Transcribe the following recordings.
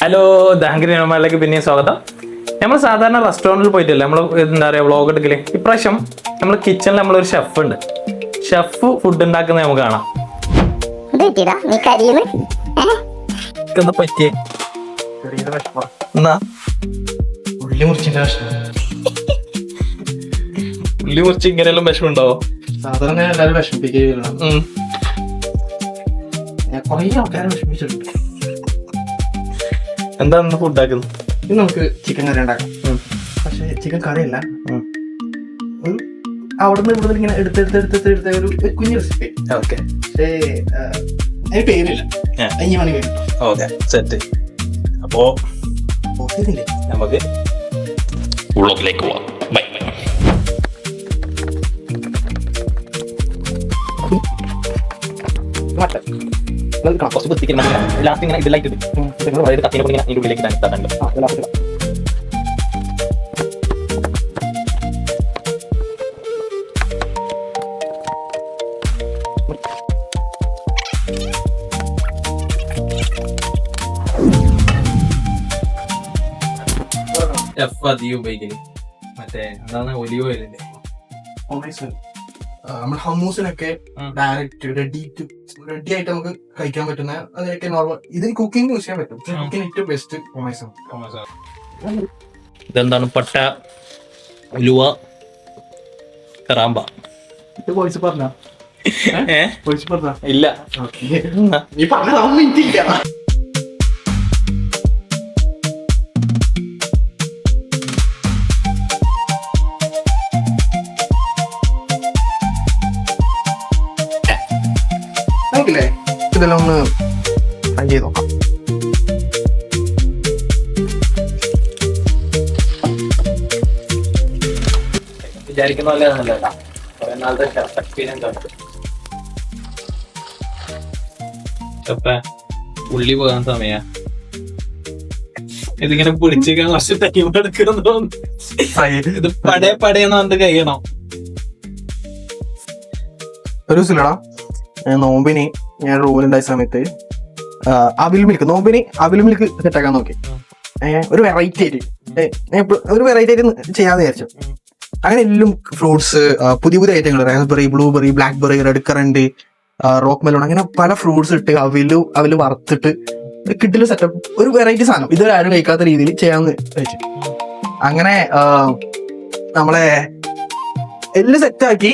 Hello ദാങ്കരി നിർമ്മലിലേക്ക് പിന്നെയും സ്വാഗതം. നമ്മൾ സാധാരണ റെസ്റ്റോറൻറ്റിൽ പോയിട്ടില്ല നമ്മൾ എന്താ പറയുക വ്ളോഗ് എടുക്കല്. ഇപ്രാവശ്യം നമ്മൾ കിച്ചണിൽ നമ്മളൊരു ഷെഫ് ഉണ്ട്. ഷെഫ് ഫുഡ് ഉണ്ടാക്കുന്നത് നമുക്ക് കാണാം. എന്താ പറ്റിയേ? എന്നാ ഉള്ളി മുറിച്ചിന്റെ പ്രശ്നം. ഉള്ളി മുറിച്ച് ഇങ്ങനെയെല്ലാം വിഷമം ഉണ്ടാവോ? സാധാരണ എല്ലാവരും വിഷമിപ്പിക്കുകയാണ്. ഞാൻ കുറേ ആൾക്കാരെ വിഷമിച്ചിട്ടുണ്ട്. എന്താ ഫുഡ് ആക്കുന്നത്? ഇത് നമുക്ക് ചിക്കൻ കറി ഉണ്ടാക്കാം. പക്ഷെ ചിക്കൻ കറിയല്ല, ഒരു അവിടെ നിന്ന് ഇവിടെ ഇങ്ങനെ എടുത്ത ഒരു കുഞ്ഞു റെസിപ്പി. ഓക്കെ, പക്ഷേ അതിന് പേരില്ല. അഞ്ഞി മണി പേര്. Okay, set. അപ്പോ ഇതില്ലേ നമുക്ക് വ്ളോഗിലേക്ക് പോവാം. ബൈ. മട്ടൻ കുറച്ച് ബുദ്ധിക്ക് ലാസ്റ്റ് ഇങ്ങനെ ഇതിലായിട്ട് കത്തിനെ ഇങ്ങനെ ഇതിന്റെ ഉള്ളിലേക്ക് തട്ടുണ്ട്. മറ്റേ എന്താണ് ഒലിവ് ഓയിലിന്റെ നമ്മൾ ഹമ്മൂസിനൊക്കെ ഡയറക്റ്റ് റെഡി ആയിട്ട് നമുക്ക് കഴിക്കാൻ പറ്റുന്ന അതൊക്കെ നോർമൽ. ഇതിന് കുക്കിംഗ് യൂസ് ചെയ്യാൻ പറ്റും. കുക്കിംഗ് ഏറ്റവും ബെസ്റ്റ് ഒമൈസാണ്. ഇതെന്താണ്? പട്ട, ഉലുവ, കറാമ്പ. ഇത് വോയിസ് പറഞ്ഞ ഇല്ല. നീ പറഞ്ഞതൊന്നും എനിക്കില്ല. നമുക്കില്ലേ ഇതെല്ലാം ഒന്ന് ട്രൈ ചെയ്ത് നോക്കാം. വിചാരിക്കുന്ന പോലെ കുറെ നാളത്തെ എക്സ്പീരിയൻസ് ആണ്. ഉള്ളി പോകാൻ സമയ ഇതിങ്ങനെ പിടിച്ചിരിക്കാൻ കുറച്ച് ടൈം എടുക്കണം തോന്നുന്നു. ഇത് പടയെന്ന് പറഞ്ഞിട്ട് കഴിയണോ? ഒരു ദിവസമില്ലടാ, നോമ്പിന് ഞാൻ റൂമിലുണ്ടായ സമയത്ത് അവിൽ മിൽക്ക് സെറ്റാക്കാൻ നോക്കി. ഒരു വെറൈറ്റി ആയിട്ട് ചെയ്യാന്ന് വിചാരിച്ചു. അങ്ങനെ എല്ലാം ഫ്രൂട്ട്സ്, പുതിയ ഐറ്റങ്ങൾ, raspberry, blueberry, blackberry, red current, rock melon, അങ്ങനെ പല ഫ്രൂട്ട്സ് ഇട്ട് അവില് വറുത്തിട്ട് കിട്ടില്ല സെറ്റപ്പ്. ഒരു വെറൈറ്റി സാധനം, ഇത് ആരും കഴിക്കാത്ത രീതിയിൽ ചെയ്യാന്ന് വെച്ചു. അങ്ങനെ നമ്മളെ എല്ലാം സെറ്റാക്കി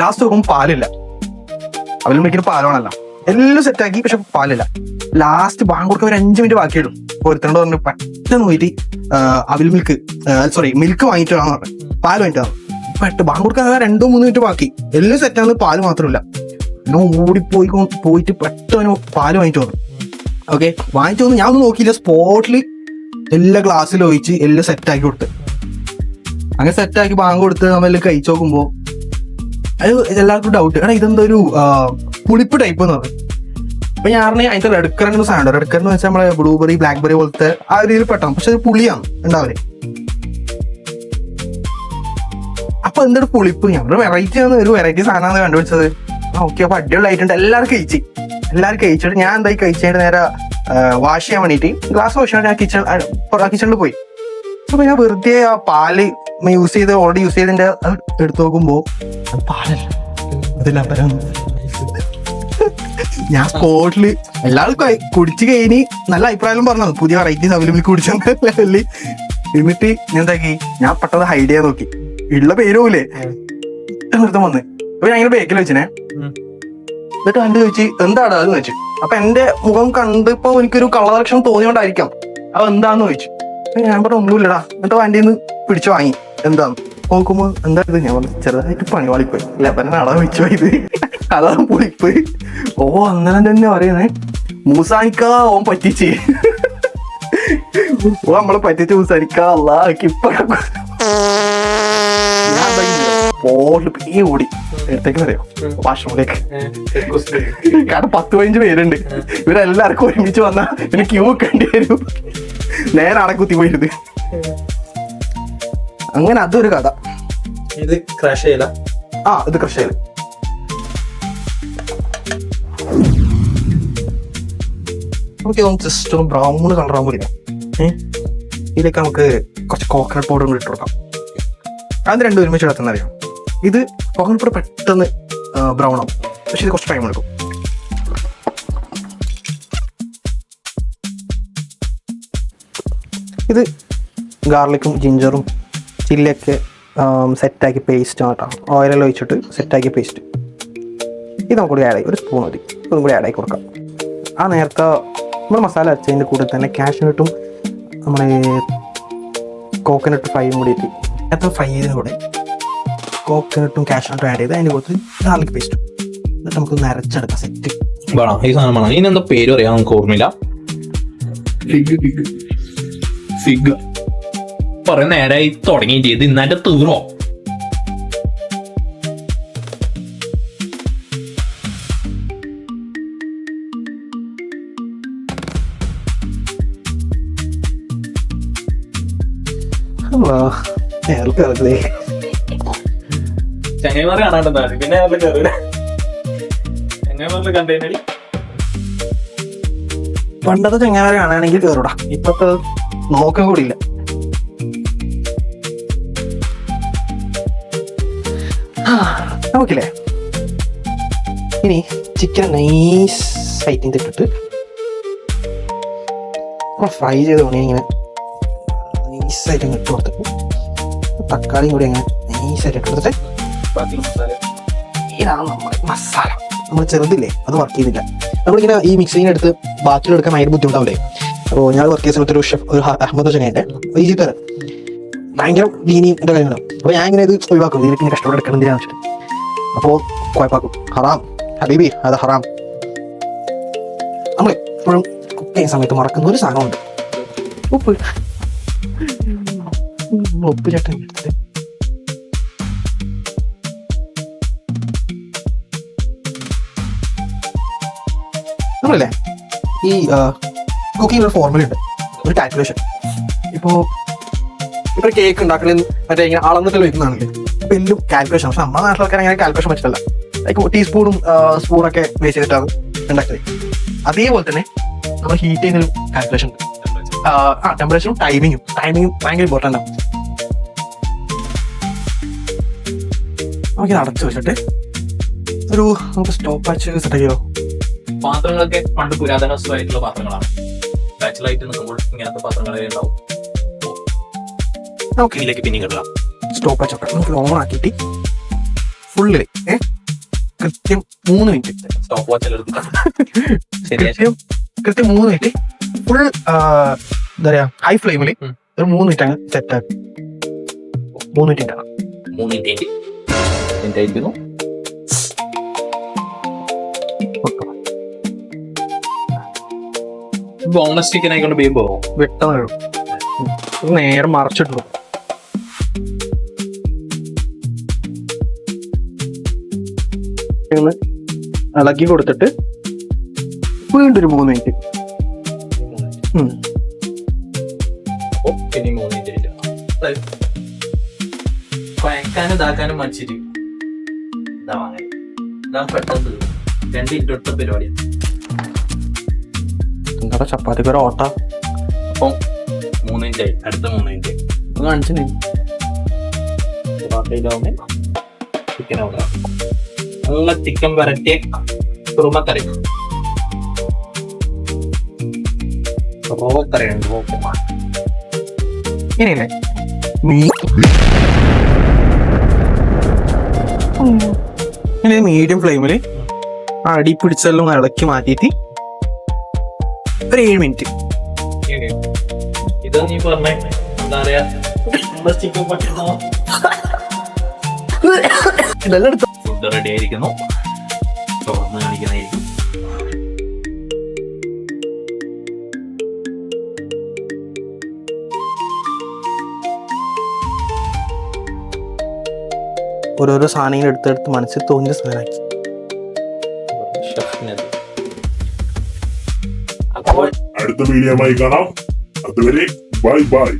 ലാസ്റ്റ് നോക്കുമ്പോൾ പാലില്ല. അവലും മിൽക്കിന് പാലോണല്ല. എല്ലാം സെറ്റാക്കി, പക്ഷെ പാലില്ല. ലാസ്റ്റ് ബാങ്ക് കൊടുക്കാൻ ഒരു 5 മിനിറ്റ് ബാക്കിയിടും. ഒരുത്തനോട് പറഞ്ഞു പെട്ടെന്ന് പോയിട്ട് മിൽക്ക് വാങ്ങിയിട്ട് വേണമെന്ന് പറഞ്ഞു. പാല് വാങ്ങിട്ടാണ് ബാങ്ക് കൊടുക്കാൻ 2-3 മിനിറ്റ് ബാക്കി. എല്ലാം സെറ്റാണ്, പാല് മാത്രമില്ല. പോയിട്ട് പെട്ടെന്ന് പാല് വാങ്ങിച്ചു വന്നു. ഓക്കെ, വാങ്ങിച്ചു വന്നു. ഞാൻ ഒന്നും നോക്കിയില്ല, സ്പോട്ടിൽ എല്ലാ ഗ്ലാസ്സിൽ ഒഴിച്ച് എല്ലാം സെറ്റാക്കി കൊടുത്ത്. അങ്ങനെ സെറ്റാക്കി ബാങ്ക് കൊടുത്ത് നമ്മളെല്ലാം കഴിച്ചു നോക്കുമ്പോൾ അത് എല്ലാവർക്കും ഡൗട്ട്, എടാ ഇതെന്താ ഒരു പുളിപ്പ് ടൈപ്പ് എന്ന് പറഞ്ഞു. അപ്പൊ ഞാൻ പറഞ്ഞ അതിന്റെ റെഡ് കറന്റ് സാധനം. റെഡ് കറന്റ് എന്ന് വെച്ചാൽ നമ്മളെ ബ്ലൂബെറി, ബ്ലാക്ക്ബെറി പോലത്തെ ആ രീതിയിൽ പെട്ടാണ്, പക്ഷെ അത് പുളിയാണ് ഉണ്ടാവല്. അപ്പൊ എന്തൊരു പുളിപ്പ്, ഞമ്മള് വെറൈറ്റി ആണ്, ഒരു വെറൈറ്റി സാധനമാണ് കണ്ടുപിടിച്ചത്. ഓക്കെ, അപ്പൊ അടിപൊളിയായിട്ടുണ്ട്. എല്ലാവരും കഴിച്ചിട്ട് ഞാൻ എന്തായി കഴിച്ചിട്ട് നേരെ വാഷ് ചെയ്യാൻ വേണ്ടിയിട്ട് ഗ്ലാസ് വാഷ് ചെയ്യാൻ ഞാൻ കിച്ചണിൽ പോയി. അപ്പൊ ഞാൻ വെറുതെ ആ പാല് ഓൾറെഡി യൂസ് ചെയ്തതിന്റെ എടുത്തു നോക്കുമ്പോ അത് പാലല്ല, അതിലപ്പരം. ഞാൻ സ്പോട്ടില് എല്ലാവർക്കും കുടിച്ചു കഴിഞ്ഞ് നല്ല അഭിപ്രായം പറഞ്ഞത്, പുതിയ വെറൈറ്റീസ് അവൈലബിൾ കുടിച്ചെന്ന ലെവലില്. എന്നിട്ട് ഞാൻ എന്താക്കി, ഞാൻ പെട്ടെന്ന് ഹൈഡ് ചെയ്യാൻ നോക്കി. ഉള്ള പേരുമില്ലേ നൃത്തം വന്ന്. അപ്പൊ ഞാൻ ഇങ്ങനെ ബേക്കിൽ വെച്ചിനെ. എന്നിട്ട് കണ്ടു ചോദിച്ചു എന്താടാ അതെന്ന് വെച്ചു. അപ്പൊ എന്റെ മുഖം കണ്ടിപ്പോ എനിക്കൊരു കളർ ലക്ഷണം തോന്നിയോണ്ടായിരിക്കാം അത് എന്താന്ന് ചോദിച്ചു. ഞാൻ പറഞ്ഞു ഒന്നുമില്ലടാ. എന്നിട്ട് വണ്ടിന്ന് പിടിച്ചു വാങ്ങി. എന്താന്ന് നോക്കുമ്പോ എന്താ ഇത്? ഞാൻ പറഞ്ഞു ചെറുതായിട്ട് പണിവാളിപ്പോയി, ലെബനാടാ വെച്ചു പോയത്, അതാണ് പുളിപ്പ്. ഓ അങ്ങനെ തന്നെ പറയുന്നേ. മൂസാനിക്കാ ഓൻ പറ്റിച്ച്, ഓ നമ്മളെ പറ്റിച്ച് മൂസാനിക്കാ. ഓടി എടുത്തേക്ക് അറിയോ വാഷ്റൂമിലേക്ക്. കാരണം 10-15 പേരുണ്ട്. ഇവരെല്ലാവർക്കും ഒരുമിച്ച് വന്നാ പിന്നെ ക്യൂ വെക്കേണ്ടി വരും. നേരെ അടക്കുത്തി പോയിരുത്. അങ്ങനെ അതൊരു കഥ. ഇത് ക്രാഷ് ചെയ്യല. ഇത് ക്രഷ് ചെയ്യല്. നമുക്ക് ജസ്റ്റ് ഒന്ന് ബ്രൗൺ കളർ ആകുമ്പോൾ ഇതിലേക്ക് നമുക്ക് കുറച്ച് കോക്കനട്ട് പൗഡർ കൂടി ഇട്ട് കൊടുക്കാം. അത് രണ്ടും ഒരുമിച്ച് ഇടത്തുന്ന അറിയാം. ഇത് കോക്കനട്ട് പൗഡർ പെട്ടെന്ന് ബ്രൗൺ ആവും, പക്ഷെ ഇത് കുറച്ച് ടൈം എടുക്കും. ഇത് ഗാർലിക്കും ജിഞ്ചറും ചില്ലിയൊക്കെ സെറ്റാക്കി പേസ്റ്റ് കേട്ടോ, ഓയിലെല്ലാം ഒഴിച്ചിട്ട് സെറ്റാക്കിയ പേസ്റ്റ്. ഇത് നമുക്ക് കൂടി ആഡ് ആയി, ഒരു സ്പൂൺ മതി, ഇതും കൂടി ആഡ് ആയി കൊടുക്കാം. ആ നേരത്തെ നമ്മൾ മസാല അരച്ചതിൻ്റെ കൂടെ തന്നെ കാഷ്നട്ടും നമ്മുടെ കോക്കനട്ട് ഫ്രൈയും കൂടിയിട്ട് നേരത്തെ ഫ്രൈ ചെയ്തതിന് കൂടെ കോക്കനട്ടും കാഷ്നട്ടും ആഡ് ചെയ്ത് അതിൻ്റെ കൂടെ ഗാർലിക് പേസ്റ്റും, എന്നിട്ട് നമുക്ക് നരച്ചെടുക്കാം സെറ്റ്. ഈ സാധനം വേണം. ഇതിനെന്താ പേര് പറയാം, നമുക്ക് ഓർമ്മയില്ല. ഫിഗ് കുറെ നേരമായി തുടങ്ങി ചെയ്ത് ഇന്നാൻ്റെ തീർന്നോ? ചങ്ങായിമാർ കാണാണ്ടെന്താ പിന്നെ ചങ്ങായിമാരിൽ കണ്ടേനടി. പണ്ടത്തെ ചങ്ങായിമാരെ കാണുകയാണെങ്കിൽ കയറൂടാ, ഇപ്പത്തെ നോക്കാൻ കൂടിയില്ല. നോക്കില്ലേ, ഇനി ചിക്കൻ നൈസ് ആയിട്ട് ഇട്ടിട്ട് ഫ്രൈ ചെയ്ത് കൊണ്ട് ഇങ്ങനെ നൈസായിട്ട് ഇട്ട് കൊടുത്തിട്ട് തക്കാളിയും കൂടി അങ്ങനെ നൈസായിട്ട് ഇട്ട് കൊടുത്തിട്ട് ഇതാണ് നമ്മുടെ മസാല. നമ്മൾ ചെറുതില്ലേ അത് വർക്ക് ചെയ്തില്ല, നമ്മളിങ്ങനെ ഈ മിക്സിങ്ങിന് എടുത്ത് ബാക്കിലെടുക്കാൻ ഭയങ്കര ബുദ്ധിമുട്ടാവില്ലേ. അപ്പോൾ ഞാൻ വർക്ക് ചെയ്ത സമയത്ത് ഒരു ഷെഫ്, ഒരു അഹമ്മദ് ചങ്ങായിട്ട് ഈജിപ്തുകാരൻ, ഭയങ്കര ദീനിയുടെ കാര്യങ്ങളാണ്. അപ്പോൾ ഞാൻ ഇങ്ങനെ ഇത് ഒഴിവാക്കും, ഇതിലേക്ക് ഇങ്ങനെ കഷ്ടപ്പെട്ട് എടുക്കണം എന്തിനാന്ന് വെച്ചിട്ട്. അപ്പോൾ കുഴപ്പാക്കും, ഹറാം ഹബീബി, അത് ഹറാം. നമ്മൾ എപ്പോഴും കുക്ക് ചെയ്യുന്ന സമയത്ത് മറക്കുന്ന ഒരു സാധനമുണ്ട്, ഉപ്പ്. ഉപ്പ് ചേട്ടൻ എടുത്തിട്ട് നമ്മളല്ലേ ഈ കുക്കിംഗ് ഒരു ഫോർമുല ഉണ്ട്, ഒരു കാൽക്കുലേഷൻ. ഇപ്പോൾ കേക്ക് ഉണ്ടാക്കണേ മറ്റേ ഇങ്ങനെ അളന്നിട്ട് വയ്ക്കുന്നതാണല്ലേ, അപ്പോൾ എല്ലാം കാൽക്കുലേഷൻ. പക്ഷെ നമ്മുടെ നാട്ടിൽ ആൾക്കാർ അങ്ങനെ കാൽക്കുലേഷൻ പറ്റില്ല. ലൈക്ക് ടീസ്പൂണും സ്പൂണൊക്കെ വേസ്റ്റ് ചെയ്തിട്ടാണ് ഉണ്ടാക്കുന്നത്. അതേപോലെ തന്നെ നമ്മൾ ഹീറ്റ് ചെയ്യുന്നൊരു കാൽക്കുലേഷൻ ഉണ്ട്. ടെമ്പറേച്ചറും ടൈമിങ്ങും ഭയങ്കര ഇമ്പോർട്ടൻ്റ് ആണ്. നമുക്കിത് അടച്ചു വെച്ചിട്ട് നമുക്ക് സ്റ്റോപ്പ് വാച്ച് സെറ്റ് ചെയ്യോ. പാത്രങ്ങളൊക്കെ പണ്ട് പുരാതനമായിട്ടുള്ള പാത്രങ്ങളാണ്. ബാച്ചിലായിട്ട് നിൽക്കുമ്പോൾ ഇങ്ങനത്തെ പാത്രങ്ങളെ ഉണ്ടാവും. നമുക്ക് ഇതിലേക്ക് പിന്നെ ഇടാം. സ്റ്റോപ്പ് വാച്ച് ഒക്കെ നമുക്ക് ഓൺ ആക്കിയിട്ട് ഫുള്ളിൽ കൃത്യം 3 മിനിറ്റ് സ്റ്റോപ്പ് വാച്ച് കൃത്യം 3 മിനിറ്റ് ഫുൾ എന്താ പറയാ ഹൈ ഫ്ലെയിമിൽ ഒരു 3 മിനിറ്റ് അങ്ങ് സെറ്റ് ആക്കി. 3 മിനിറ്റ് ഇട്ടാണ്. 3 മിനിറ്റ് ആയിരിക്കുന്നു. ബോൺലെസ് ചിക്കൻ ആയിക്കൊണ്ട് ബീബോ വെട്ടം നേരെ മറച്ചിട്ടു. ഇളക്കി കൊടുത്തിട്ട് വീണ്ടും ഒരു 3 മിനിറ്റ്. കുഴക്കാനും ഇതാക്കാനും മടിച്ചിട്ട് പെട്ടെന്ന് 2 മിനിറ്റ് എടുത്ത പരിപാടി. എന്താ ചപ്പാത്തിക്ക് ഒരു ഓട്ട. അപ്പം 3 മിനിറ്റ് ആയി, അടുത്ത 3 മിനിറ്റ് കാണിച്ചില്ലേ. ചിക്കൻ അവിടെ നല്ല ചിക്കൻ വരട്ടിയ കുറുമക്കറി, റോക്കറിയുണ്ട്. ഇനിയില്ലേ മീഡിയം ഫ്ലെയിമിൽ അടി പിടിച്ചെല്ലാം ഇളക്കി മാറ്റിയിട്ട് ഒരു 7 മിനിറ്റ്. ഇത് നീ പറഞ്ഞേ എന്താ പറയാ, ഫുഡ് റെഡി ആയിരിക്കുന്നു. തുറന്ന് കാണിക്കുന്നതായിരിക്കും. ഓരോരോ സാധനങ്ങൾ എടുത്തെടുത്ത് മനസ്സിൽ തോന്നിയ സാധനമാക്കി. അടുത്ത വീഡിയോയുമായി കാണാം. അതുവരെ ബൈ ബൈ.